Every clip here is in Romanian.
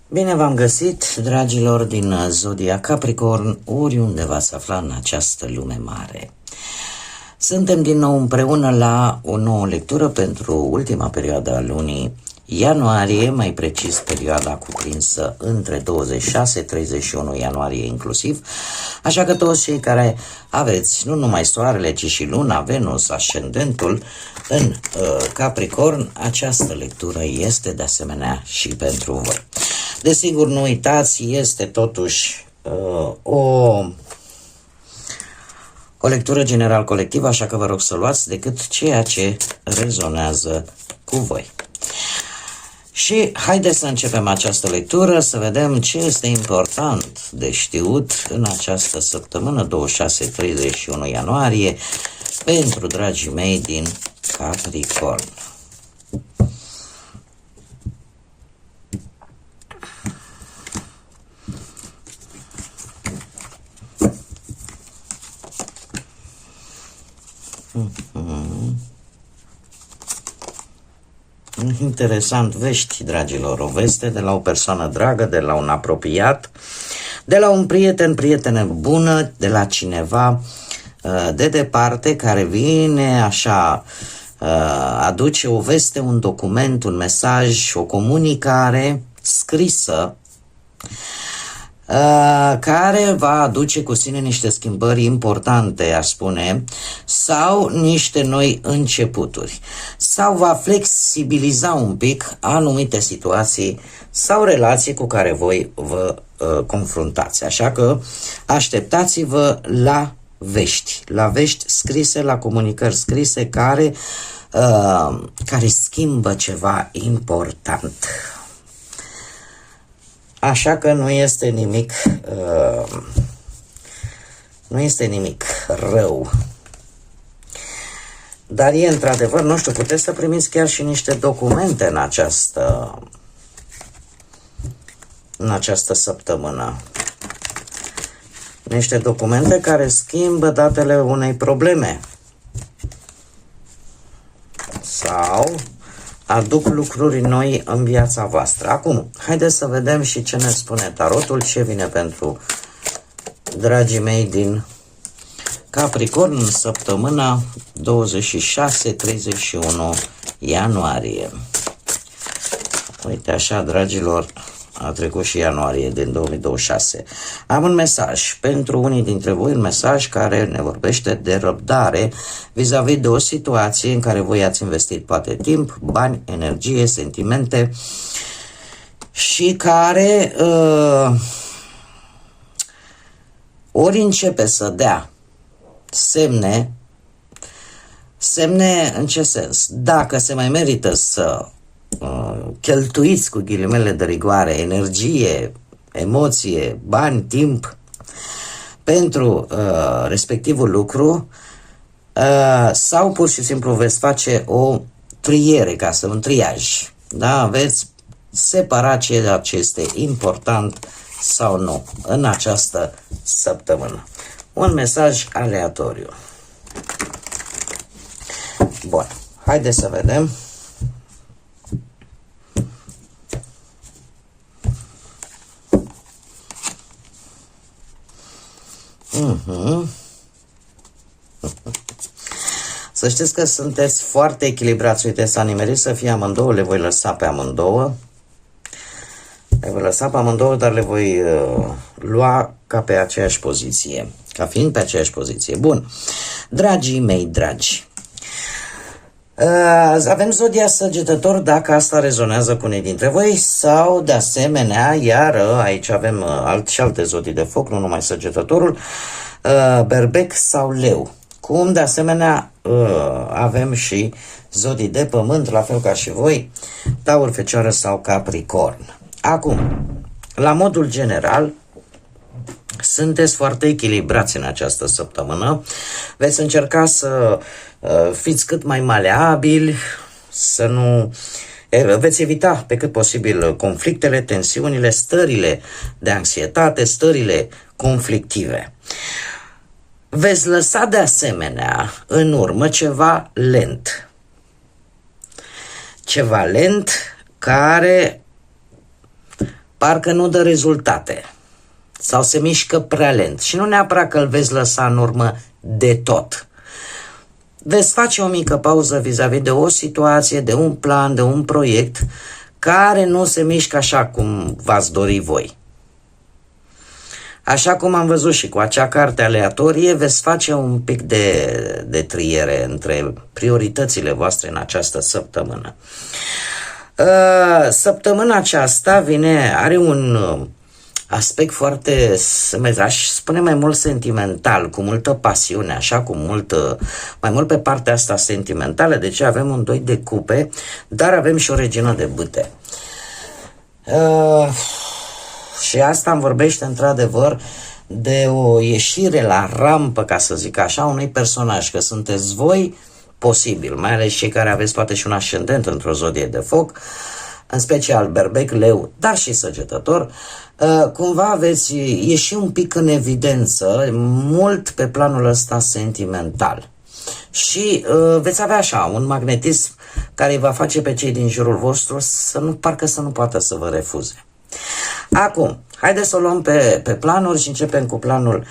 Bine v-am găsit, dragilor din Zodia Capricorn, oriunde v-ați afla în această lume mare. Suntem din nou împreună la o nouă lectură pentru ultima perioadă a lunii ianuarie, mai precis perioada cuprinsă între 26-31 ianuarie inclusiv, așa că toți cei care aveți nu numai soarele, ci și luna, Venus, ascendentul în Capricorn, această lectură este de asemenea și pentru voi. Desigur, nu uitați, este totuși o lectură general colectivă, așa că vă rog să luați decât ceea ce rezonează cu voi. Și haideți să începem această lectură, să vedem ce este important de știut în această săptămână 26-31 ianuarie pentru dragii mei din Capricorn. Interesant, vești, dragilor, o veste de la o persoană dragă, de la un apropiat, de la un prieten, prietenă bună, de la cineva de departe care vine așa, aduce o veste, un document, un mesaj, o comunicare scrisă care va aduce cu sine niște schimbări importante, aș spune, sau niște noi începuturi, sau va flexibiliza un pic anumite situații sau relații cu care voi vă confruntați. Așa că așteptați-vă la vești scrise, la comunicări scrise care schimbă ceva important. Așa că nu este nimic rău. Dar e într-adevăr, nu știu, puteți să primiți chiar și niște documente în această săptămână. Niște documente care schimbă datele unei probleme. Sau aduc lucruri noi în viața voastră. Acum, haideți să vedem și ce ne spune tarotul, ce vine pentru dragii mei din Capricorn în săptămâna 26-31 ianuarie. Uite așa, dragilor, a trecut și ianuarie din 2026. Am un mesaj pentru unii dintre voi, un mesaj care ne vorbește de răbdare vis-a-vis de o situație în care voi ați investit poate timp, bani, energie, sentimente și care ori începe să dea semne în ce sens? Dacă se mai merită să cheltuiți cu ghilimele de rigoare energie, emoție, bani, timp pentru respectivul lucru sau pur și simplu veți face o triere, un triaj, da? Veți separa ceea ce este important sau nu în această săptămână. Un mesaj aleatoriu. Bun, haideți să vedem. Să știți că sunteți foarte echilibrați. Uite, s-a nimerit să fie amândouă, le voi lăsa pe amândouă. Dar le voi lua ca pe aceeași poziție. Ca fiind pe aceeași poziție. Bun. Dragii mei dragi, avem Zodia Săgetător, dacă asta rezonează cu unii dintre voi, sau de asemenea, iar aici avem și alte zodii de foc, nu numai Săgetătorul, Berbec sau Leu. Cum de asemenea avem și zodii de pământ, la fel ca și voi, Taur, Fecioară sau Capricorn. Acum, la modul general, sunteți foarte echilibrați în această săptămână. Veți încerca să fiți cât mai maleabili, să nu... Veți evita pe cât posibil conflictele, tensiunile, stările de anxietate, stările conflictive. Veți lăsa de asemenea în urmă ceva lent. Ceva lent care parcă nu dă rezultate sau se mișcă prea lent și nu neapărat că îl veți lăsa în urmă de tot. Veți face o mică pauză vis-a-vis de o situație, de un plan, de un proiect care nu se mișcă așa cum v-ați dori voi. Așa cum am văzut și cu acea carte aleatorie, veți face un pic de triere între prioritățile voastre în această săptămână. Săptămâna aceasta are un aspect foarte, aș spune mai mult sentimental, cu multă pasiune, așa, mai mult pe partea asta sentimentală, deci avem un 2 de cupe, dar avem și o regină de bâte. Și asta îmi vorbește într-adevăr de o ieșire la rampă, ca să zic așa, unui personaj, că sunteți voi, posibil, mai ales cei care aveți poate și un ascendent într-o zodie de foc, în special berbec, leu, dar și săgetător, cumva veți ieși un pic în evidență, mult pe planul ăsta sentimental. Și veți avea așa un magnetism care îi va face pe cei din jurul vostru parcă să nu poată să vă refuze. Acum, haideți să o luăm pe planuri și începem cu planul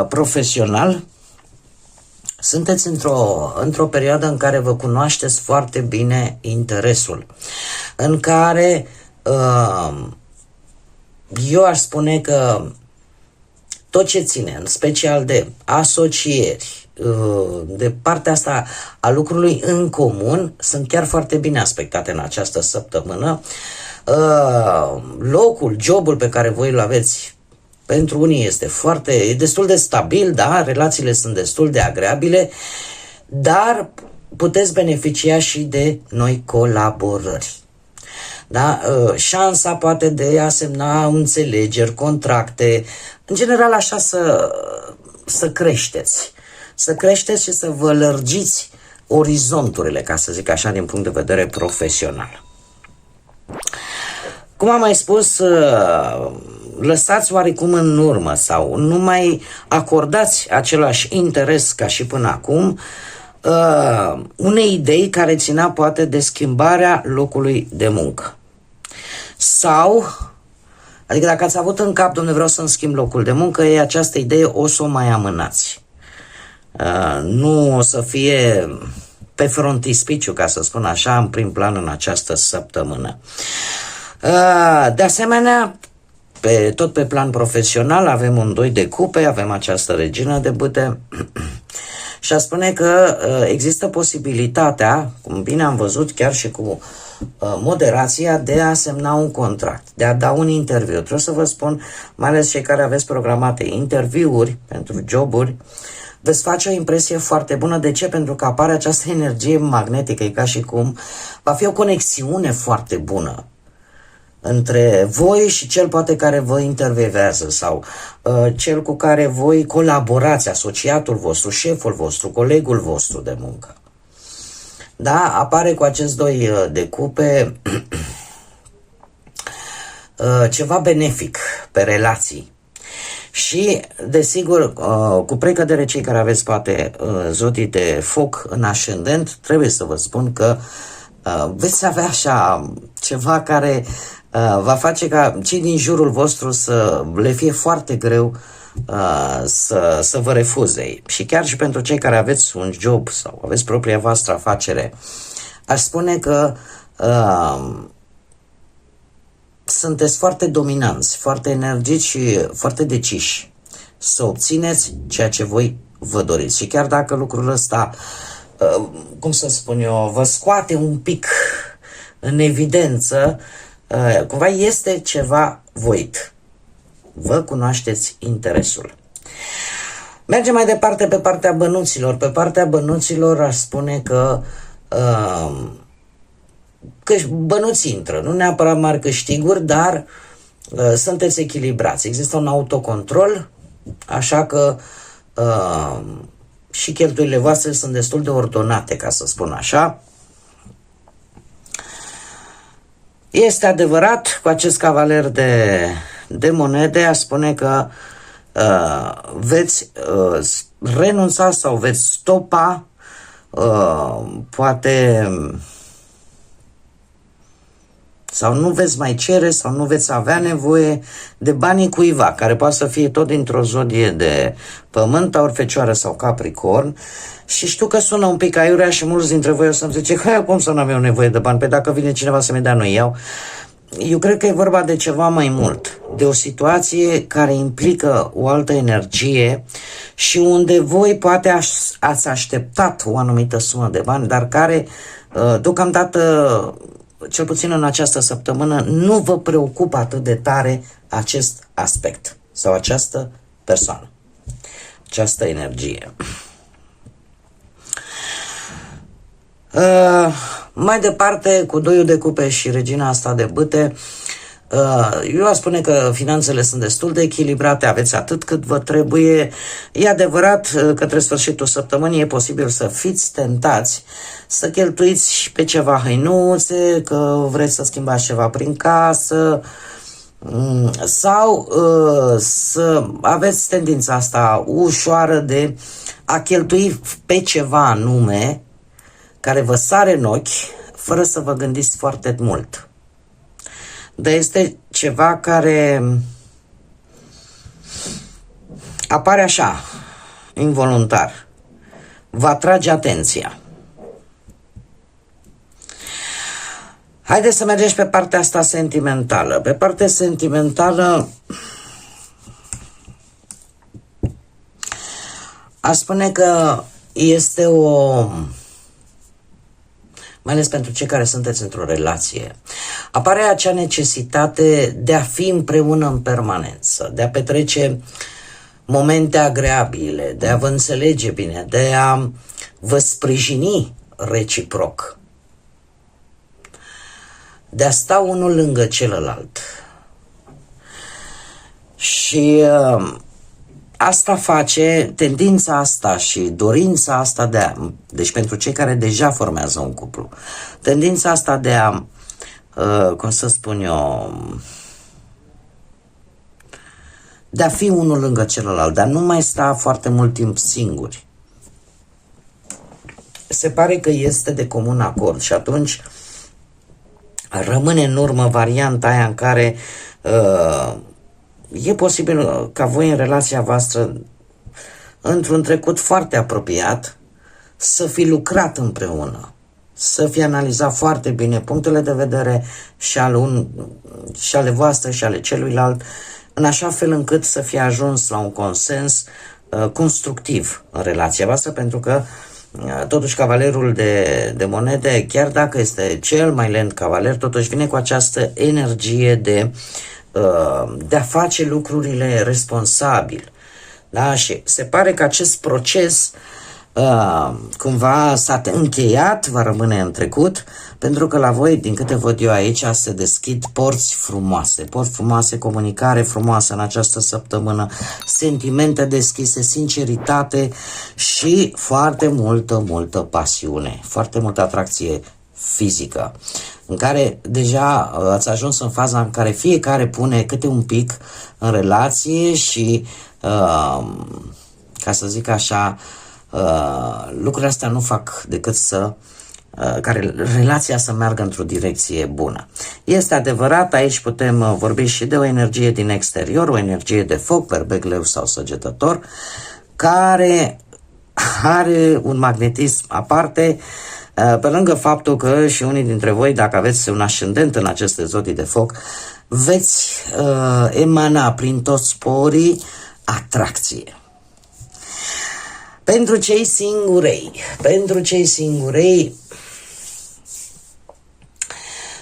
profesional. Sunteți într-o perioadă în care vă cunoașteți foarte bine interesul, în care eu aș spune că tot ce ține, în special de asocieri, de partea asta a lucrului în comun, sunt chiar foarte bine aspectate în această săptămână. Locul, jobul pe care voi îl aveți, pentru unii e destul de stabil, da, relațiile sunt destul de agreabile, dar puteți beneficia și de noi colaborări. Da? Șansa poate de a semna înțelegeri, contracte, în general așa să creșteți. Să creșteți și să vă lărgiți orizonturile, ca să zic așa, din punct de vedere profesional. Cum am mai spus, lăsați oarecum în urmă sau nu mai acordați același interes ca și până acum unei idei care ținea poate de schimbarea locului de muncă. Sau, adică dacă ați avut în cap, dom'le, vreau să-mi schimb locul de muncă, această idee o să o mai amânați. Nu o să fie pe frontispiciu, ca să spun așa, în prim plan în această săptămână. De asemenea, tot pe plan profesional avem un 2 de cupe, avem această regină de bâte și a spune că există posibilitatea, cum bine am văzut chiar și cu moderația, de a semna un contract, de a da un interviu. Trebuie să vă spun, mai ales cei care aveți programate interviuri pentru joburi, veți face o impresie foarte bună. De ce? Pentru că apare această energie magnetică, e ca și cum va fi o conexiune foarte bună între voi și cel poate care vă intervievează sau cel cu care voi colaborați, asociatul vostru, șeful vostru, colegul vostru de muncă. Da? Apare cu acest 2 de cupe ceva benefic pe relații. Și, desigur, cu precădere cei care aveți poate zodii de foc în ascendent, trebuie să vă spun că veți avea așa ceva care va face ca cei din jurul vostru să le fie foarte greu să vă refuze. Și chiar și pentru cei care aveți un job sau aveți propria voastră afacere, aș spune că sunteți foarte dominanți, foarte energici și foarte deciși să obțineți ceea ce voi vă doriți. Și chiar dacă lucrul ăsta, cum să spun eu, vă scoate un pic în evidență, cumva este ceva voit. Vă cunoașteți interesul. Mergem mai departe pe partea bănuților. Pe partea bănuților aș spune că bănuți intră, nu neapărat mari câștiguri, dar sunteți echilibrați, există un autocontrol, așa că și cheltuielile voastre sunt destul de ordonate, ca să spun așa. Este adevărat, cu acest cavaler de monede, a spune că veți renunța sau veți stopa poate, sau nu veți mai cere sau nu veți avea nevoie de banii cuiva, care poate să fie tot dintr-o zodie de pământ, Taur, Fecioară sau Capricorn. Și știu că sună un pic aiurea și mulți dintre voi o să-mi zice, hai, cum să nu am eu nevoie de bani? Pe dacă vine cineva să-mi dea, nu iau. Eu cred că e vorba de ceva mai mult, de o situație care implică o altă energie și unde voi poate ați așteptat o anumită sumă de bani, dar care deocamdată, cel puțin în această săptămână, nu vă preocupă atât de tare acest aspect sau această persoană, această energie. Mai departe, cu doiul de cupe și regina asta de bâte, eu aș spune că finanțele sunt destul de echilibrate, aveți atât cât vă trebuie. E adevărat, către sfârșitul săptămânii e posibil să fiți tentați să cheltuiți pe ceva hăinuțe, că vreți să schimbați ceva prin casă, sau să aveți tendința asta ușoară de a cheltui pe ceva anume care vă sare în ochi, fără să vă gândiți foarte mult. Dar este ceva care apare așa, involuntar. Vă atrage atenția. Haideți să mergem pe partea asta sentimentală. Pe partea sentimentală aș spune că este mai ales pentru cei care sunteți într-o relație, apare acea necesitate de a fi împreună în permanență, de a petrece momente agreabile, de a vă înțelege bine, de a vă sprijini reciproc, de a sta unul lângă celălalt. Și asta face, tendința asta și dorința asta deci pentru cei care deja formează un cuplu, tendința asta de a, cum să spun eu, de a fi unul lângă celălalt, de a nu mai sta foarte mult timp singuri, se pare că este de comun acord și atunci rămâne în urmă varianta aia în care e posibil ca voi în relația voastră, într-un trecut foarte apropiat, să fi lucrat împreună, să fi analizat foarte bine punctele de vedere și ale voastre și ale celuilalt, în așa fel încât să fie ajuns la un consens constructiv în relația voastră, pentru că totuși cavalerul de monede, chiar dacă este cel mai lent cavaler, totuși vine cu această energie de a face lucrurile responsabil. Da? Și se pare că acest proces cumva s-a încheiat, va rămâne în trecut, pentru că la voi, din câte văd eu aici, se deschid porți frumoase, comunicare frumoasă în această săptămână, sentimente deschise, sinceritate și foarte multă pasiune, foarte multă atracție fizică, în care deja ați ajuns în faza în care fiecare pune câte un pic în relație și, ca să zic așa, lucrurile astea nu fac decât care relația să meargă într-o direcție bună. Este adevărat, aici putem vorbi și de o energie din exterior, o energie de foc, berbec, leu sau săgetător, care are un magnetism aparte, pe lângă faptul că și unii dintre voi, dacă aveți un ascendent în aceste zodii de foc, veți emana prin toți porii atracție. Pentru cei singurei,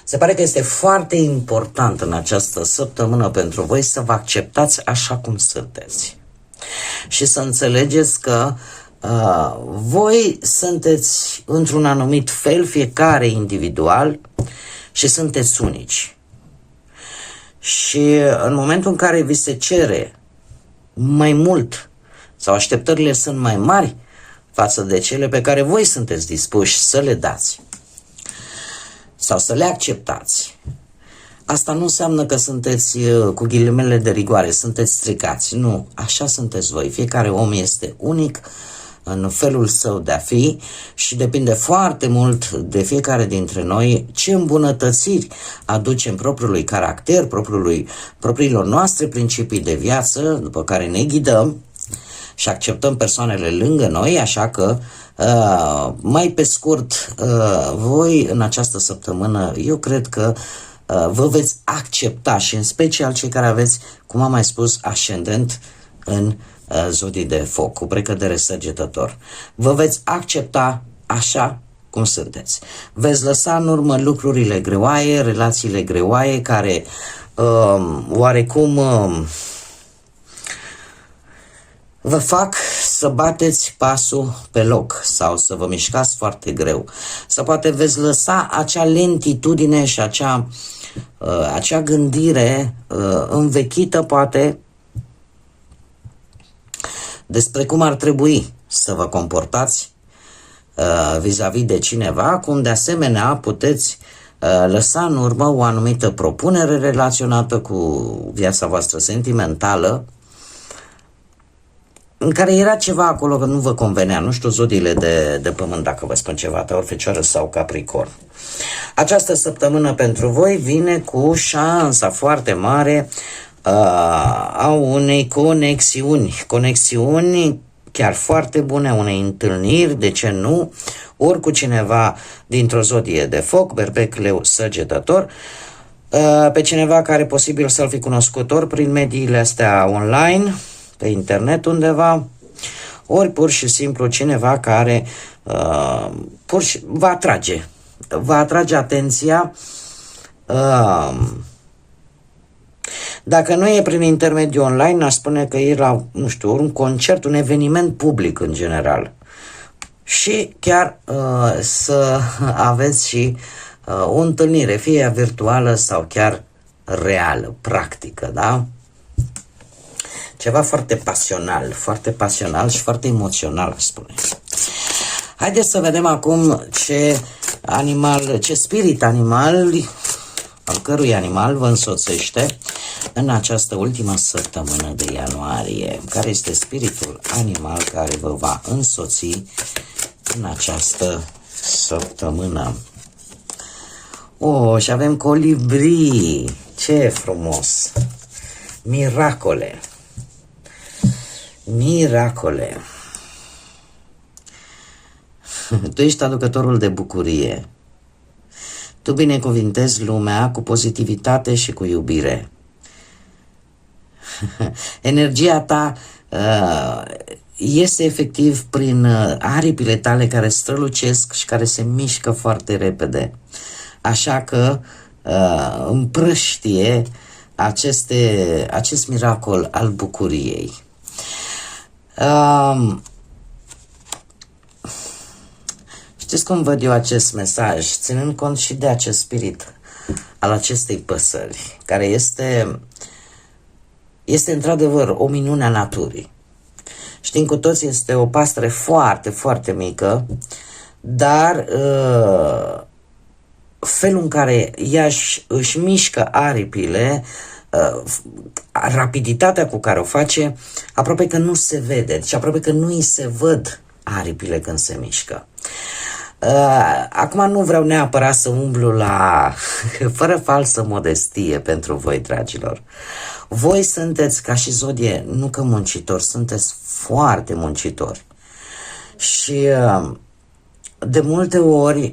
se pare că este foarte important în această săptămână pentru voi să vă acceptați așa cum sunteți și să înțelegeți că voi sunteți într-un anumit fel, fiecare individual, și sunteți unici. Și în momentul în care vi se cere mai mult sau așteptările sunt mai mari față de cele pe care voi sunteți dispuși să le dați sau să le acceptați, asta nu înseamnă că sunteți, cu ghilimele de rigoare, sunteți stricați. Nu, așa sunteți voi. Fiecare om este unic în felul său de a fi și depinde foarte mult de fiecare dintre noi ce îmbunătățiri aducem propriului caracter, propriilor noastre principii de viață, după care ne ghidăm și acceptăm persoanele lângă noi, așa că mai pe scurt, voi în această săptămână, eu cred că vă veți accepta și în special cei care aveți, cum am mai spus, ascendent în zodii de foc, cu precădere săgetător. Vă veți accepta așa cum sunteți. Veți lăsa în urmă lucrurile greoaie, relațiile greoaie care oarecum vă fac să bateți pasul pe loc sau să vă mișcați foarte greu. Sau poate veți lăsa acea lentitudine și acea gândire învechită, poate, despre cum ar trebui să vă comportați vis-a-vis de cineva, cum de asemenea puteți lăsa în urmă o anumită propunere relaționată cu viața voastră sentimentală, în care era ceva acolo că nu vă convenea, nu știu, zodiile de pământ, dacă vă spun ceva, Taur, Fecioară sau Capricorn. Această săptămână pentru voi vine cu șansa foarte mare a unei conexiuni chiar foarte bune, unei întâlniri, de ce nu, ori cu cineva dintr-o zodie de foc, berbec, leu, săgetător, pe cineva care posibil să-l fi cunoscutor prin mediile astea online, pe internet undeva, ori pur și simplu cineva care va atrage atenția. Dacă nu e prin intermediul online, aș spune că e la, nu știu, un concert, un eveniment public în general. Și chiar să aveți și o întâlnire, fie ea virtuală sau chiar reală, practică, da? Ceva foarte pasional și foarte emoțional, aș spune. Haideți să vedem acum ce spirit animal, al cărui animal vă însoțește în această ultimă săptămână de ianuarie. Care este spiritul animal care vă va însoți în această săptămână? Și avem colibri! Ce frumos! Miracole! Tu ești aducătorul de bucurie. Tu binecuvintezi lumea cu pozitivitate și cu iubire. Energia ta iese efectiv prin aripile tale care strălucesc și care se mișcă foarte repede. Așa că împrăștie acest miracol al bucuriei. Știți cum văd eu acest mesaj, ținând cont și de acest spirit al acestei păsări, care este într-adevăr o minune a naturii. Știm cu toți, este o pasăre foarte, foarte mică, dar felul în care ea își mișcă aripile, rapiditatea cu care o face, aproape că nu se vede, deci aproape că nu îi se văd aripile când se mișcă. Acum nu vreau neapărat să umblu fără falsă modestie pentru voi, dragilor. Voi sunteți, ca și zodie, nu că muncitori, sunteți foarte muncitori. Și de multe ori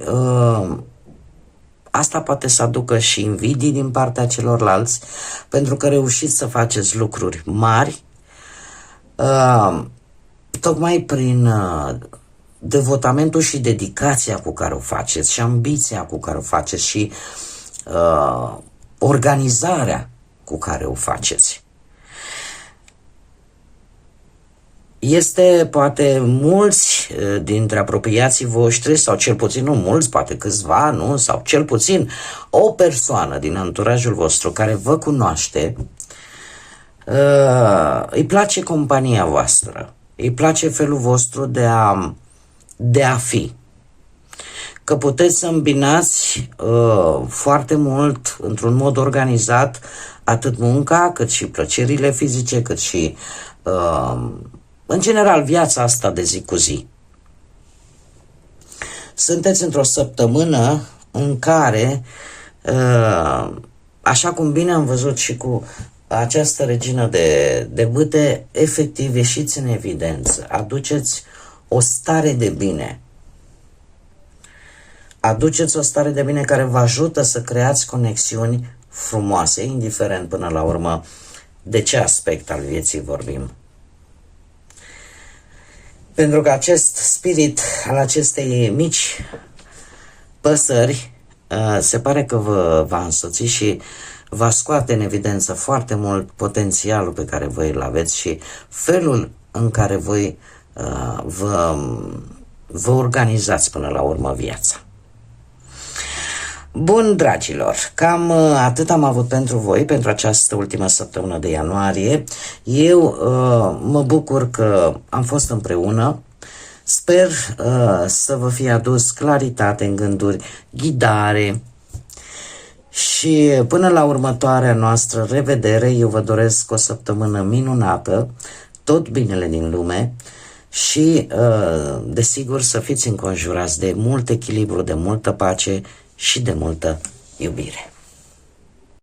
asta poate să aducă și invidii din partea celorlalți, pentru că reușiți să faceți lucruri mari, tocmai prin devotamentul și dedicația cu care o faceți și ambiția cu care o faceți și organizarea cu care o faceți. Este poate mulți dintre apropiații voștri, sau cel puțin nu mulți, poate câțiva, nu? Sau cel puțin o persoană din anturajul vostru care vă cunoaște, îi place compania voastră, îi place felul vostru de a fi. Că puteți să îmbinați foarte mult, într-un mod organizat, atât munca, cât și plăcerile fizice, cât și, în general, viața asta de zi cu zi. Sunteți într-o săptămână în care, așa cum bine am văzut și cu această regină de bâte, efectiv ieșiți în evidență, aduceți o stare de bine. Aduceți o stare de bine care vă ajută să creați conexiuni frumoase, indiferent până la urmă de ce aspect al vieții vorbim. Pentru că acest spirit al acestei mici păsări se pare că vă va însoți și va scoate în evidență foarte mult potențialul pe care voi îl aveți și felul în care voi vă organizați până la urmă viața. Bun, dragilor, cam atât am avut pentru voi, pentru această ultimă săptămână de ianuarie. Eu mă bucur că am fost împreună. Sper să vă fie adus claritate în gânduri, ghidare și până la următoarea noastră revedere, eu vă doresc o săptămână minunată, tot binele din lume și, desigur, să fiți înconjurați de mult echilibru, de multă pace și de multă iubire.